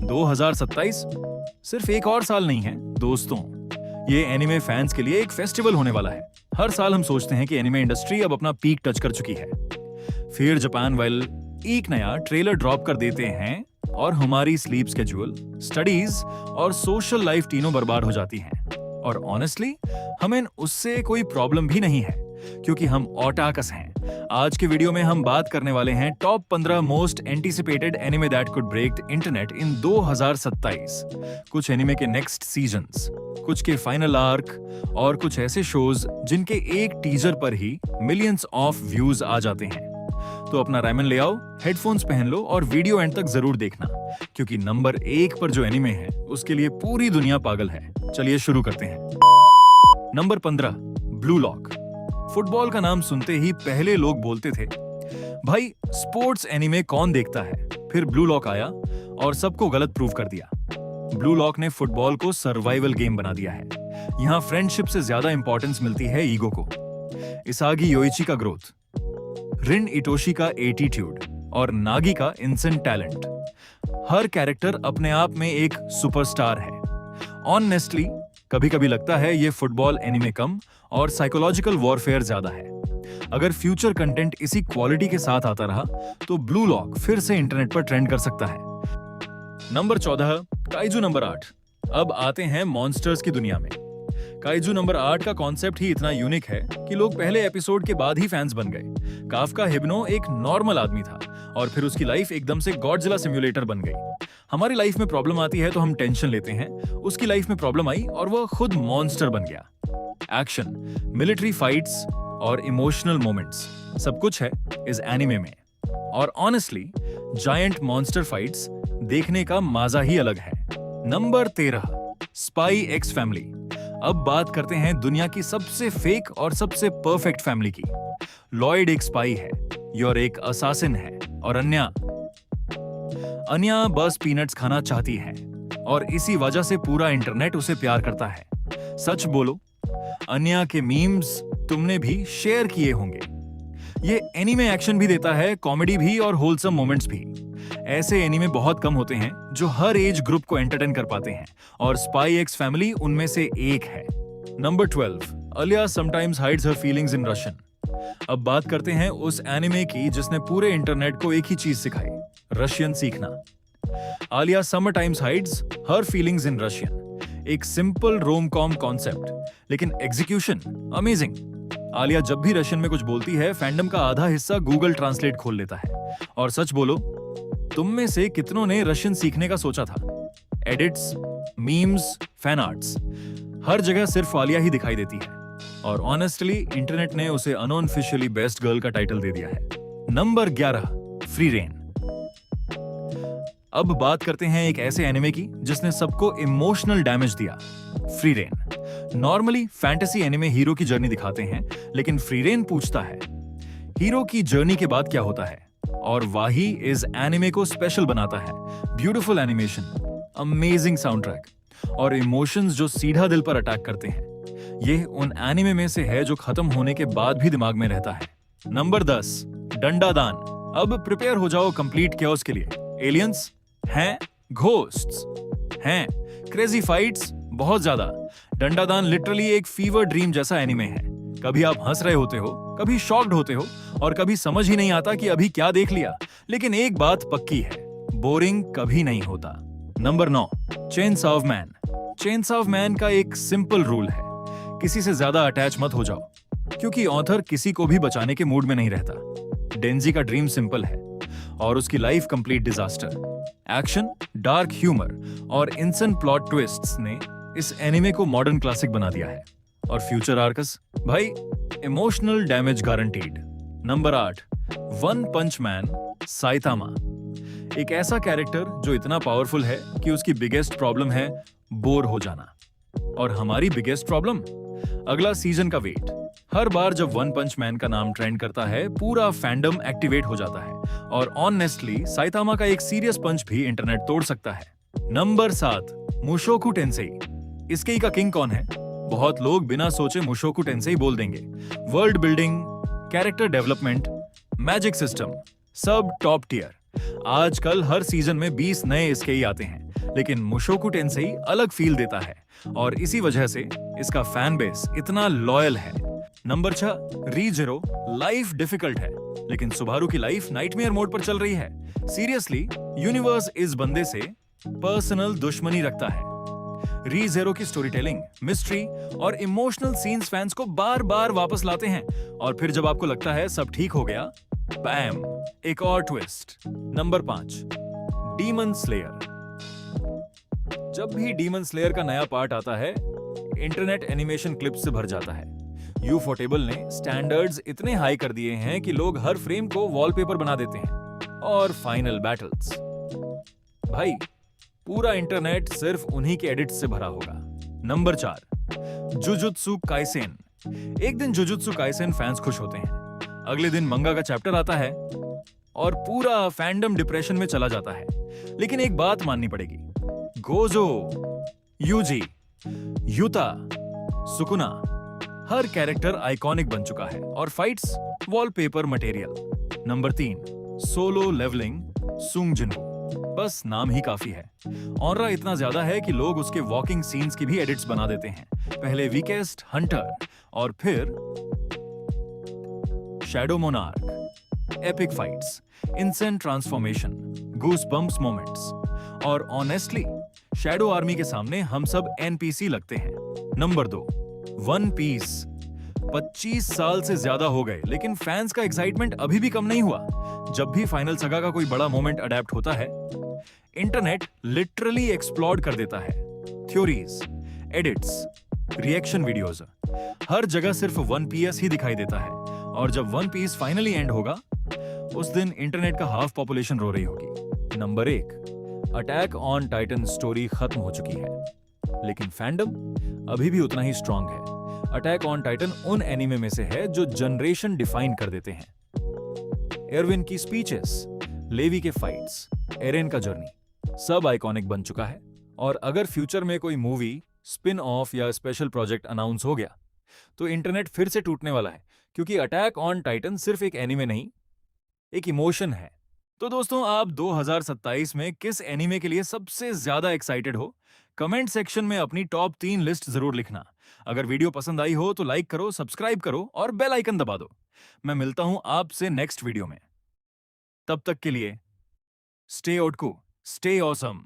2027 सिर्फ एक और साल नहीं है दोस्तों, ये एनिमे फैंस के लिए एक फेस्टिवल होने वाला है। हर साल हम सोचते हैं कि एनिमे इंडस्ट्री अब अपना पीक टच कर चुकी है, फिर जापान वाले एक नया ट्रेलर ड्रॉप कर देते हैं और हमारी स्लीप स्केड्यूल, स्टडीज और सोशल लाइफ तीनों बर्बाद हो जाती हैं। और ऑनेस्टली हमें उससे कोई प्रॉब्लम भी नहीं है क्योंकि हम ओटाकस हैं। आज के वीडियो में हम बात करने वाले हैं top 15 most anticipated anime that could break the internet in 2027। कुछ एनिमे के नेक्स्ट सीजन्स, कुछ के फाइनल आर्क और कुछ ऐसे शोज जिनके एक टीजर पर ही मिलियंस ऑफ व्यूज आ जाते हैं। तो अपना रायमन ले आओ, हेडफोन्स पहन लो और वीडियो एंड तक जरूर देखना क्योंकि नंबर 1 पर जो एनिमे है उसके लिए पूरी दुनिया पागल है। चलिए शुरू करते हैं। Number 15, blue lock. फुटबॉल का नाम सुनते ही पहले लोग बोलते थे, भाई स्पोर्ट्स एनिमे कौन देखता है। फिर ब्लू लॉक आया और सबको गलत प्रूव कर दिया। ब्लू लॉक ने फुटबॉल को सर्वाइवल गेम बना दिया है। यहाँ फ्रेंडशिप से ज्यादा इंपॉर्टेंस मिलती है ईगो को। इसागी योइची का ग्रोथ, रिन इटोशी का एटीट्यूड और नागी का इंसेंट टैलेंट। हर कैरेक्टर अपने आप में एक सुपरस्टार है। ऑनेस्टली कभी कभी लगता है ये फुटबॉल एनिमे कम और साइकोलॉजिकल वॉरफेयर ज्यादा है। अगर फ्यूचर कंटेंट इसी क्वालिटी के साथ आता रहा तो ब्लू लॉक फिर से इंटरनेट पर ट्रेंड कर सकता है। Number 14, kaiju number 8। अब आते हैं मॉन्स्टर्स की दुनिया में। काइजू नंबर 8 का कॉन्सेप्ट ही इतना यूनिक है कि लोग पहले एपिसोड के बाद ही फैंस बन गए। काफका हिब्नो एक नॉर्मल आदमी था और फिर उसकी लाइफ एकदम से गॉडजिला सिम्युलेटर बन गई। हमारी लाइफ में प्रॉब्लम आती है तो हम टेंशन लेते हैं, उसकी लाइफ में प्रॉब्लम आई और वह खुद मॉन्स्टर बन गया। एक्शन, मिलिट्री फाइट्स और इमोशनल मोमेंट्स सब कुछ है इस एनिमे में। और ऑनेस्टली जायंट मॉन्स्टर फाइट्स देखने का मजा ही अलग है। Number 13, spy x family. अब बात करते हैं दुनिया की सबसे फेक और सबसे परफेक्ट फैमिली की। लॉयड एक स्पाई है, योर एक असासिन है और अन्या बस पीनट्स खाना चाहती है और इसी वजह से पूरा इंटरनेट उसे प्यार करता है। सच बोलो, अन्या के मीम्स तुमने भी शेयर किए होंगे। ये एनीमे एक्शन भी देता है, कॉमेडी भी और होलसम मोमेंट्स भी। ऐसे एनीमे बहुत कम होते हैं जो हर एज ग्रुप को एंटरटेन कर पाते हैं और स्पाई एक्स फैमिली उनमें से एक है। Number 12, Alya sometimes hides her feelings in Russian. अब बात करते हैं उस एनिमे की जिसने पूरे इंटरनेट को एक ही चीज सिखाई, रशियन सीखना। Alya sometimes hides her feelings in Russian. एक सिंपल रोम कॉम कॉन्सेप्ट लेकिन एग्जीक्यूशन अमेजिंग। आलिया जब भी रशियन में कुछ बोलती है, फैंडम का आधा हिस्सा गूगल ट्रांसलेट खोल लेता है। और सच बोलो, तुम में से कितनों ने रशियन सीखने का सोचा था? एडिट्स, मीम्स, फैन आर्ट्स, हर जगह सिर्फ आलिया ही दिखाई देती है और ऑनेस्टली इंटरनेट ने उसे अनऑफिशियली बेस्ट गर्ल का टाइटल दे दिया है। Number 11, free rein. अब बात करते हैं एक ऐसे एनिमे की जिसने सबको इमोशनल डैमेज दिया, free rein. Normally fantasy anime hero की जर्नी दिखाते हैं, लेकिन फ्री रेन पूछता है हीरो की जर्नी के बाद क्या होता है, और वही इस एनिमे को स्पेशल बनाता है। Beautiful animation, amazing sound track और इमोशंस जो सीधा दिल पर अटैक करते हैं। यह उन एनिमे में से है जो खत्म होने के बाद भी दिमाग में रहता है। नंबर 10, डंडा दान। अब प्रिपेयर हो जाओ कंप्लीट कैओस के लिए। एलियंस हैं, घोस्ट्स हैं, क्रेजी फाइट्स बहुत ज्यादा। डंडा दान लिटरली एक फीवर ड्रीम जैसा एनिमे है। कभी आप हंस रहे होते हो, कभी शॉक्ड होते हो और कभी समझ ही नहीं आता कि अभी क्या देख लिया। लेकिन एक बात पक्की है, बोरिंग कभी नहीं होता। Number 9, chainsaw of man. Chainsaw of man का एक सिंपल रूल है, किसी से ज्यादा अटैच मत हो जाओ क्योंकि ऑथर किसी को भी बचाने के मूड में नहीं रहता। डेंजी का ड्रीम सिंपल है और उसकी life complete disaster. Action, dark humour और इंसेंट प्लॉट ट्विस्ट्स ने इस एनिमे को मॉडर्न क्लासिक बना दिया है। और फ्यूचर आर्कस, भाई emotional damage guaranteed. Number 8, one punch man Saitama. एक ऐसा कैरेक्टर जो इतना पावरफुल है कि उसकी बिगेस्ट प्रॉब्लम है बोर हो जाना। और हमारी बिगेस्ट प्रॉब्लम, अगला सीजन का वेट। हर बार जब वन पंच मैन का नाम ट्रेंड करता है, पूरा फैंडम एक्टिवेट हो जाता है और ऑनेस्टली साइतामा का एक सीरियस पंच भी इंटरनेट तोड़ सकता है। नंबर 7, मुशोकु टेंसेई। इसके का किंग कौन है? बहुत लोग बिना सोचे मुशोकु टेंसेई बोल देंगे। World building, character development, magic system सब टॉप टियर। आजकल हर सीजन में 20 नए इसके ही आते हैं। लेकिन मुशोकु टेंसेई अलग फील देता है और इसी वजह से इसका फैन बेस इतना लॉयल है। नंबर 6, रीजेरो लाइफ डिफिकल्ट है, लेकिन सुबारू की लाइफ नाइटमेयर मोड पर चल रही है। सीरियसली, यूनिवर्स इस बंदे से पर्सनल दुश्मनी रखता है। रीजेरो की स्टोरी टेलिंग, मिस्ट्री और इमोशनल सीन्स फैंस को बार बार वापस लाते हैं और फिर जब आपको लगता है सब ठीक हो गया, बैम, एक और ट्विस्ट। Number 5, demon slayer. जब भी डीमन स्लेयर का नया पार्ट आता है, इंटरनेट एनिमेशन क्लिप्स से भर जाता है। यूफोटेबल ने स्टैंडर्ड्स इतने हाई कर दिए हैं कि लोग हर फ्रेम को वॉलपेपर बना देते हैं। और फाइनल बैटल्स, भाई पूरा इंटरनेट सिर्फ उन्हीं के एडिट्स से भरा होगा। Number 4, jujutsu Kaisen. एक दिन जुजुत्सु काइसेन फैंस खुश होते हैं, अगले दिन मंगा का चैप्टर आता है और पूरा फैंडम डिप्रेशन में चला जाता है। लेकिन एक बात माननी पड़ेगी, गोजो, यूजी, युता, सुकुना, हर कैरेक्टर आइकॉनिक बन चुका है और fights wallpaper material. Number 3, solo leveling Sung Jinwoo. बस नाम ही काफी है। ऑनरा इतना ज्यादा है कि लोग उसके वॉकिंग सीन्स की भी एडिट्स बना देते हैं। पहले वीकेस्ट हंटर और फिर shadow monarch, epic fights, insane transformation, goosebumps moments और ऑनेस्टली शैडो आर्मी के सामने हम सब एनपीसी लगते हैं। Number 2, one piece. 25 साल से ज्यादा हो गए लेकिन फैंस का एक्साइटमेंट अभी भी कम नहीं हुआ। जब भी फाइनल सगा का कोई बड़ा मोमेंट अडेप्ट होता है, इंटरनेट लिटरली एक्सप्लोड कर देता है। थ्योरीज, एडिट्स, रिएक्शन वीडियोस, हर जगह सिर्फ वन पीस ही दिखाई देता है। और जब वन पीस फाइनली एंड होगा, उस दिन इंटरनेट का हाफ पॉपुलेशन रो रही होगी। Number 1, attack on Titan story खत्म हो चुकी है, लेकिन फैंडम अभी भी उतना ही स्ट्रांग है। अटैक ऑन टाइटन उन एनिमे में से है जो जनरेशन डिफाइन कर देते हैं। एरविन की स्पीचेस, लेवी के फाइट्स, एरेन का जर्नी, सब आइकॉनिक बन चुका है। और अगर फ्यूचर में कोई मूवी, स्पिन ऑफ या स्पेशल प्रोजेक्ट अनाउंस हो गया, तो इंटरनेट फिर से टूटने वाला है, क्योंकि अटैक ऑन टाइटन सिर्फ एक एनिमे नहीं, एक इमोशन है। तो दोस्तों, आप 2027 में किस एनिमे के लिए सबसे ज्यादा एक्साइटेड हो? कमेंट सेक्शन में अपनी टॉप 3 लिस्ट जरूर लिखना। अगर वीडियो पसंद आई हो तो लाइक करो, सब्सक्राइब करो और बेल आइकन दबा दो। मैं मिलता हूं आपसे नेक्स्ट वीडियो में। तब तक के लिए स्टे ओटकू, स्टे ऑसम।